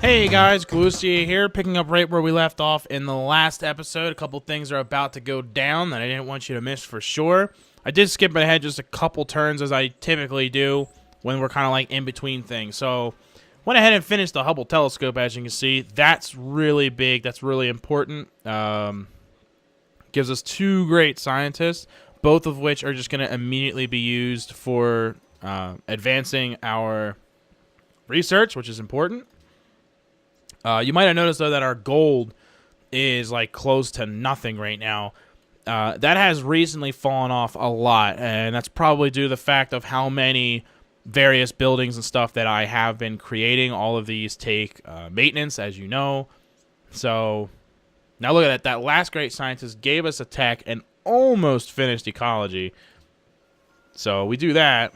Hey guys, Galucia here, picking up right where we left off in the last episode. A couple things are about to go down that I didn't want you to miss for sure. I did skip ahead just a couple turns as I typically do when we're kind of like in between things. So went ahead and finished the Hubble telescope, as you can see. That's really big. That's really important. Gives us two great scientists, both of which are just going to immediately be used for advancing our research, which is important. You might have noticed, though, that our gold is, like, close to nothing right now. That has recently fallen off a lot, and that's probably due to the fact of how many various buildings and stuff that I have been creating. All of these take maintenance, as you know. So, now look at that. That last great scientist gave us a tech and almost finished ecology. So, we do that,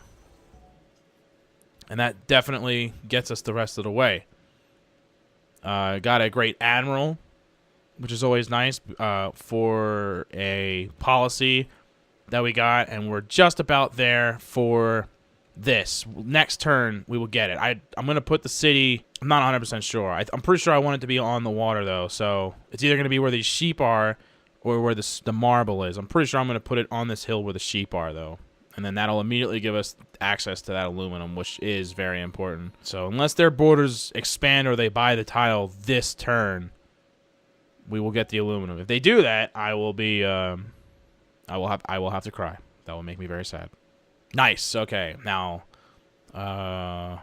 and that definitely gets us the rest of the way. Got a great admiral, which is always nice for a policy that we got, and we're just about there for this. Next turn, we will get it. I'm going to put the city, I'm not 100% sure. I'm pretty sure I want it to be on the water, though, so it's either going to be where these sheep are or where the marble is. I'm pretty sure I'm going to put it on this hill where the sheep are, though. And then that'll immediately give us access to that aluminum, which is very important. So unless their borders expand or they buy the tile this turn, we will get the aluminum. If they do that, I will be, I will have to cry. That will make me very sad. Nice. Okay. Now, oh,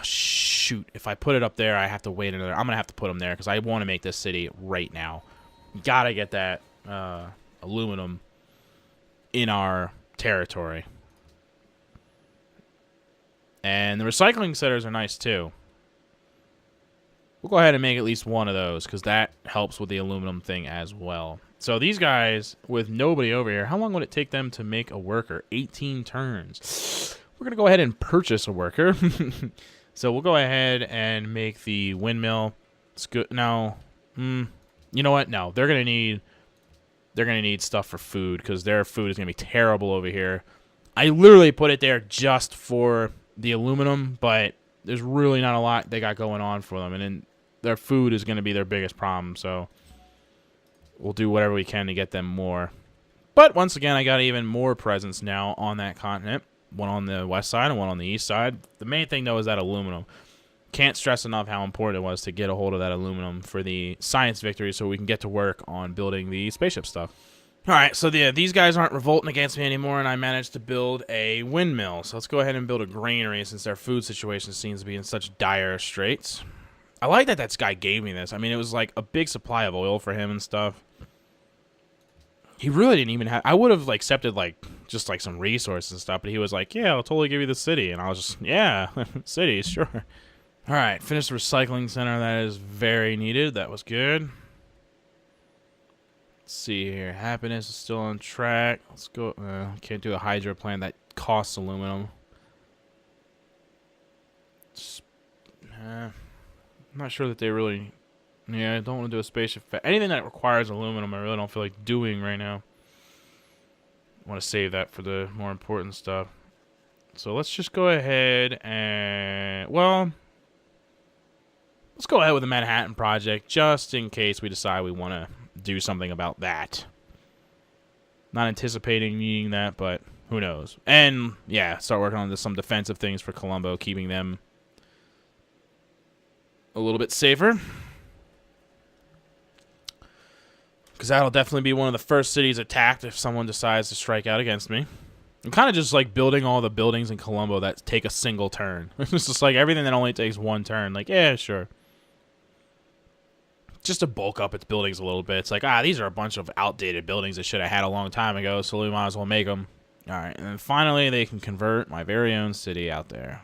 shoot. If I put it up there, I have to wait another. I'm gonna have to put them there because I want to make this city right now. Gotta get that aluminum in our territory. And the recycling centers are nice too. We'll go ahead and make at least one of those because that helps with the aluminum thing as well. So these guys, with nobody over here, how long would it take them to make a worker? 18 turns. We're going to go ahead and purchase a worker. So we'll go ahead and make the windmill. It's good. No. You know what? No. They're going to need stuff for food because their food is going to be terrible over here. I literally put it there just for the aluminum, but there's really not a lot they got going on for them. And then their food is going to be their biggest problem, so we'll do whatever we can to get them more. But once again, I got even more presence now on that continent. One on the west side and one on the east side. The main thing, though, is that aluminum. Can't stress enough how important it was to get a hold of that aluminum for the science victory so we can get to work on building the spaceship stuff. Alright, so these guys aren't revolting against me anymore, and I managed to build a windmill. So let's go ahead and build a granary since their food situation seems to be in such dire straits. I like that guy gave me this. I mean, it was like a big supply of oil for him and stuff. He really didn't even have... I would have like, accepted like just like some resources and stuff, but he was like, yeah, I'll totally give you the city. And I was just, yeah, city, sure. Alright, finished the recycling center. That is very needed. That was good. Let's see here. Happiness is still on track. Let's go. Can't do a hydro plant that costs aluminum. I'm not sure that they really... Yeah, I don't want to do a spaceship. Anything that requires aluminum, I really don't feel like doing right now. I want to save that for the more important stuff. So let's just go ahead and... Well... Let's go ahead with the Manhattan Project, just in case we decide we want to do something about that. Not anticipating needing that, but who knows. And, yeah, start working on some defensive things for Colombo, keeping them a little bit safer. Because that'll definitely be one of the first cities attacked if someone decides to strike out against me. I'm kind of just like building all the buildings in Colombo that take a single turn. It's just like everything that only takes one turn. Like, yeah, sure. Just to bulk up its buildings a little bit. It's like, these are a bunch of outdated buildings that should have had a long time ago, so we might as well make them. Alright, and then finally they can convert my very own city out there.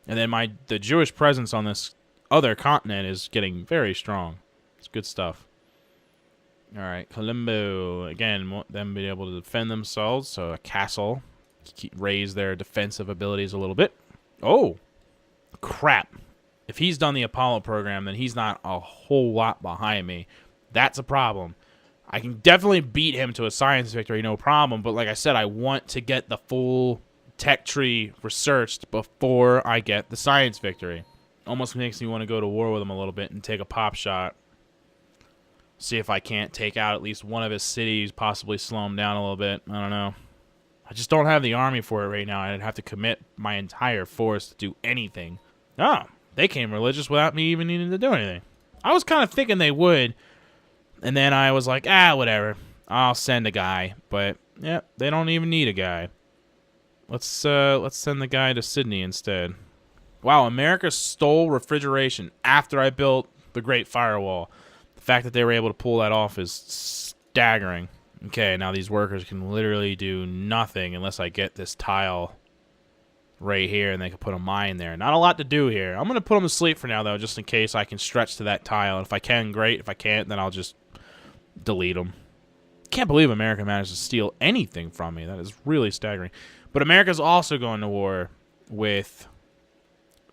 And then the Jewish presence on this other continent is getting very strong. It's good stuff. Alright, Colombo. Again, want them to be able to defend themselves, so a castle. Raise their defensive abilities a little bit. Oh! Crap. If he's done the Apollo program, then he's not a whole lot behind me. That's a problem. I can definitely beat him to a science victory, no problem. But like I said, I want to get the full tech tree researched before I get the science victory. almost makes me want to go to war with him a little bit and take a pop shot. See if I can't take out at least one of his cities, possibly slow him down a little bit. I don't know. I just don't have the army for it right now. I'd have to commit my entire force to do anything. Oh, they came religious without me even needing to do anything. I was kind of thinking they would, and then I was like, whatever. I'll send a guy. But, yeah, they don't even need a guy. Let's send the guy to Sydney instead. Wow, America stole refrigeration after I built the Great Firewall. The fact that they were able to pull that off is staggering. Okay, now these workers can literally do nothing unless I get this tile right here, and they can put a mine there. Not a lot to do here. I'm going to put them to sleep for now, though, just in case I can stretch to that tile. And if I can, great. If I can't, then I'll just delete them. Can't believe America managed to steal anything from me. That is really staggering. But America's also going to war with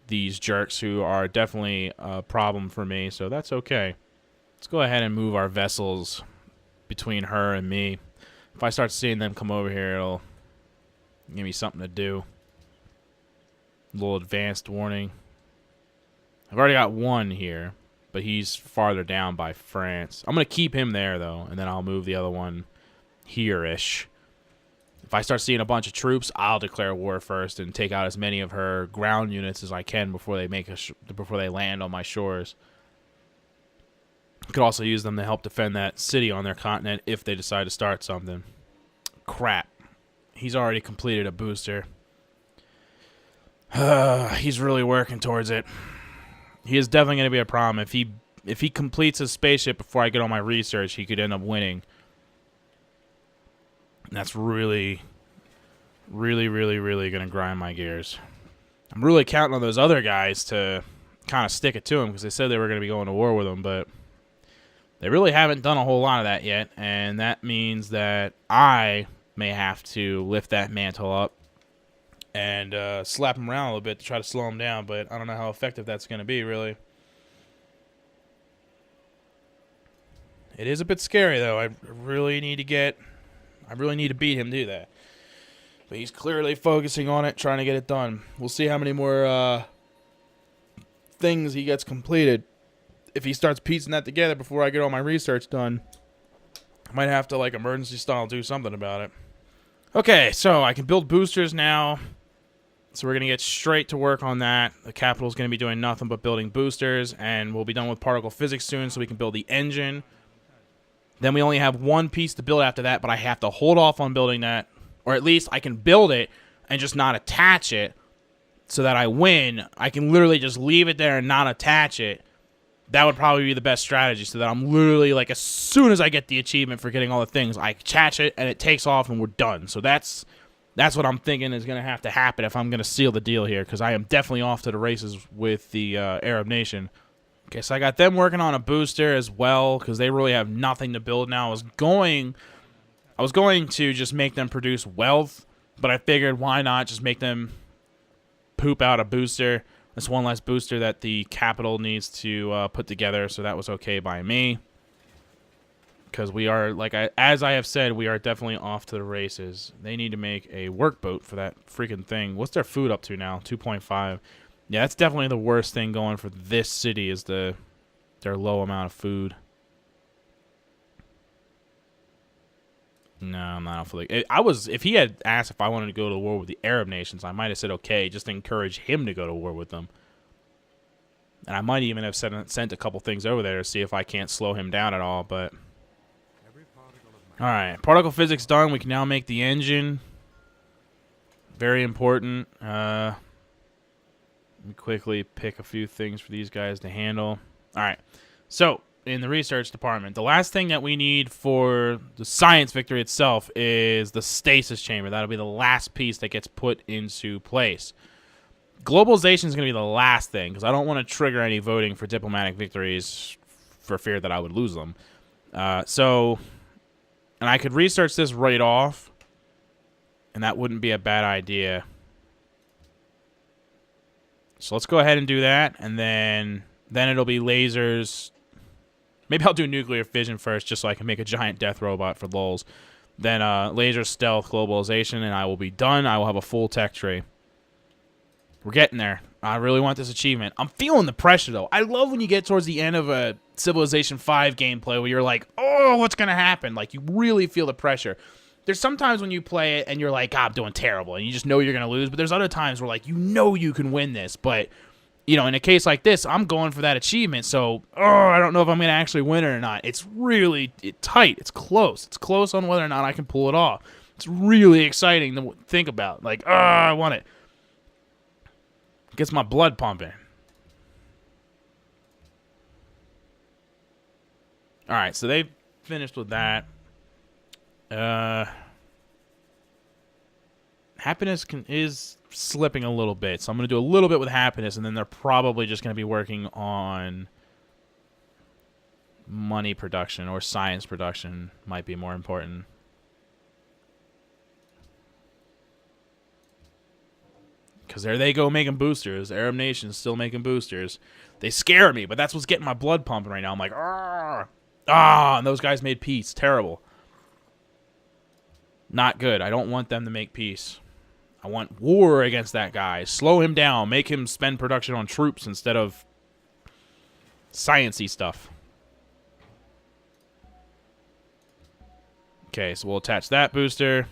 these jerks who are definitely a problem for me, so that's okay. Let's go ahead and move our vessels between her and me. If I start seeing them come over here, it'll give me something to do. A little advanced warning. I've already got one here, but he's farther down by France. I'm going to keep him there, though, and then I'll move the other one here-ish. If I start seeing a bunch of troops, I'll declare war first and take out as many of her ground units as I can before they before they land on my shores. Could also use them to help defend that city on their continent if they decide to start something. Crap. He's already completed a booster. He's really working towards it. He is definitely going to be a problem. If he completes his spaceship before I get on my research, he could end up winning. And that's really going to grind my gears. I'm really counting on those other guys to kind of stick it to him because they said they were going to be going to war with him, but they really haven't done a whole lot of that yet, and that means that I may have to lift that mantle up and slap him around a little bit to try to slow him down, but I don't know how effective that's going to be, really. It is a bit scary, though. I really need to beat him to do that. But he's clearly focusing on it, trying to get it done. We'll see how many more things he gets completed. If he starts piecing that together before I get all my research done, I might have to, like, emergency style do something about it. Okay, so I can build boosters now. So we're going to get straight to work on that. The capital's going to be doing nothing but building boosters, and we'll be done with particle physics soon so we can build the engine. Then we only have one piece to build after that, but I have to hold off on building that. Or at least I can build it and just not attach it so that I win. I can literally just leave it there and not attach it. That would probably be the best strategy so that I'm literally, like, as soon as I get the achievement for getting all the things, I attach it and it takes off and we're done. So that's what I'm thinking is going to have to happen if I'm going to seal the deal here, because I am definitely off to the races with the Arab nation. Okay, so I got them working on a booster as well because they really have nothing to build now. I was going to just make them produce wealth, but I figured why not just make them poop out a booster. That's one less booster that the capital needs to put together, so that was okay by me. Because we are, as I have said, we are definitely off to the races. They need to make a workboat for that freaking thing. What's their food up to now? 2.5. Yeah, that's definitely the worst thing going for this city is their low amount of food. No, I'm not for if he had asked if I wanted to go to war with the Arab nations, I might have said okay, just to encourage him to go to war with them. And I might even have sent a couple things over there to see if I can't slow him down at all, but alright, particle physics done. We can now make the engine. Very important. Let me quickly pick a few things for these guys to handle. Alright, so in the research department, the last thing that we need for the science victory itself is the stasis chamber. That'll be the last piece that gets put into place. Globalization is going to be the last thing because I don't want to trigger any voting for diplomatic victories for fear that I would lose them. And I could research this right off, and that wouldn't be a bad idea. So let's go ahead and do that, and then it'll be lasers. Maybe I'll do nuclear fission first just so I can make a giant death robot for lulz. Then laser stealth globalization, and I will be done. I will have a full tech tree. We're getting there. I really want this achievement. I'm feeling the pressure, though. I love when you get towards the end of a Civilization 5 gameplay where you're like, oh, what's going to happen? Like, you really feel the pressure. There's sometimes when you play it and you're like, I'm doing terrible, and you just know you're going to lose. But there's other times where, like, you know you can win this. But, you know, in a case like this, I'm going for that achievement. So, I don't know if I'm going to actually win it or not. It's really tight. It's close. It's close on whether or not I can pull it off. It's really exciting to think about. Like, I want it. Gets my blood pumping. All right, so they finished with that. Happiness is slipping a little bit, so I'm going to do a little bit with happiness, and then they're probably just going to be working on money production, or science production might be more important. Because there they go making boosters. Arab Nation's still making boosters. They scare me, but that's what's getting my blood pumping right now. I'm like, and those guys made peace. Terrible. Not good. I don't want them to make peace. I want war against that guy. Slow him down. Make him spend production on troops instead of science-y stuff. Okay, so we'll attach that booster.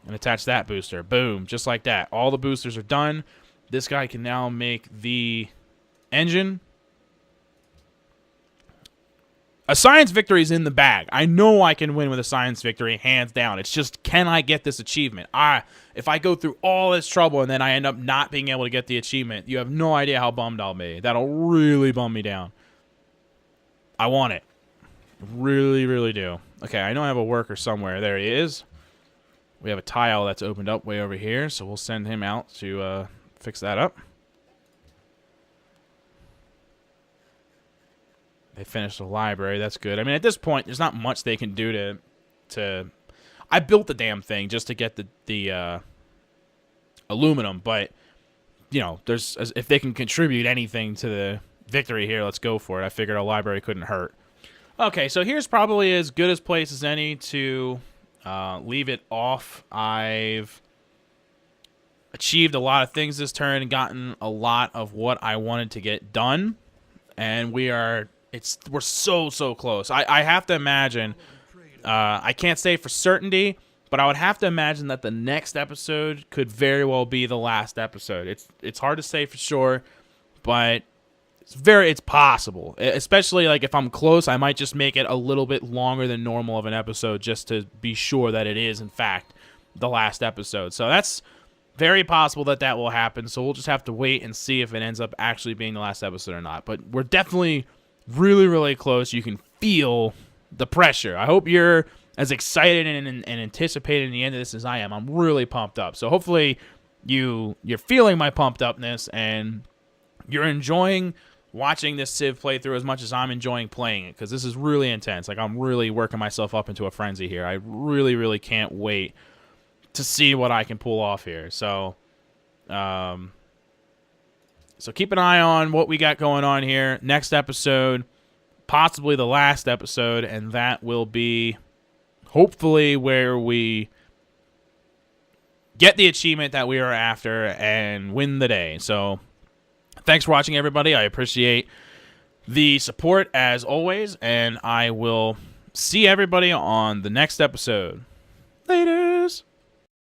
And attach that booster. Boom. Just like that. All the boosters are done. This guy can now make the engine. A science victory is in the bag. I know I can win with a science victory, hands down. It's just, can I get this achievement? If I go through all this trouble and then I end up not being able to get the achievement, you have no idea how bummed I'll be. That'll really bum me down. I want it. Really, really do. Okay, I know I have a worker somewhere. There he is. We have a tile that's opened up way over here, so we'll send him out to fix that up. They finished the library. That's good. I mean, at this point, there's not much they can do to... I built the damn thing just to get the aluminum, but, you know, if they can contribute anything to the victory here, let's go for it. I figured a library couldn't hurt. Okay, so here's probably as good a place as any to... leave it off. I've achieved a lot of things this turn and gotten a lot of what I wanted to get done, and we're so close. I have to imagine, I can't say for certainty, but I would have to imagine that the next episode could very well be the last episode. It's hard to say for sure, but it's possible. Especially like if I'm close, I might just make it a little bit longer than normal of an episode just to be sure that it is in fact the last episode. So that's very possible that will happen. So we'll just have to wait and see if it ends up actually being the last episode or not. But we're definitely really, really close. You can feel the pressure. I hope you're as excited and anticipating the end of this as I am. I'm really pumped up. So hopefully you're feeling my pumped upness and you're enjoying watching this Civ playthrough as much as I'm enjoying playing it, because this is really intense. Like, I'm really working myself up into a frenzy here. I really, really can't wait to see what I can pull off here. So, so keep an eye on what we got going on here. Next episode, possibly the last episode, and that will be hopefully where we get the achievement that we are after and win the day. So, thanks for watching, everybody. I appreciate the support as always, and I will see everybody on the next episode. Laters!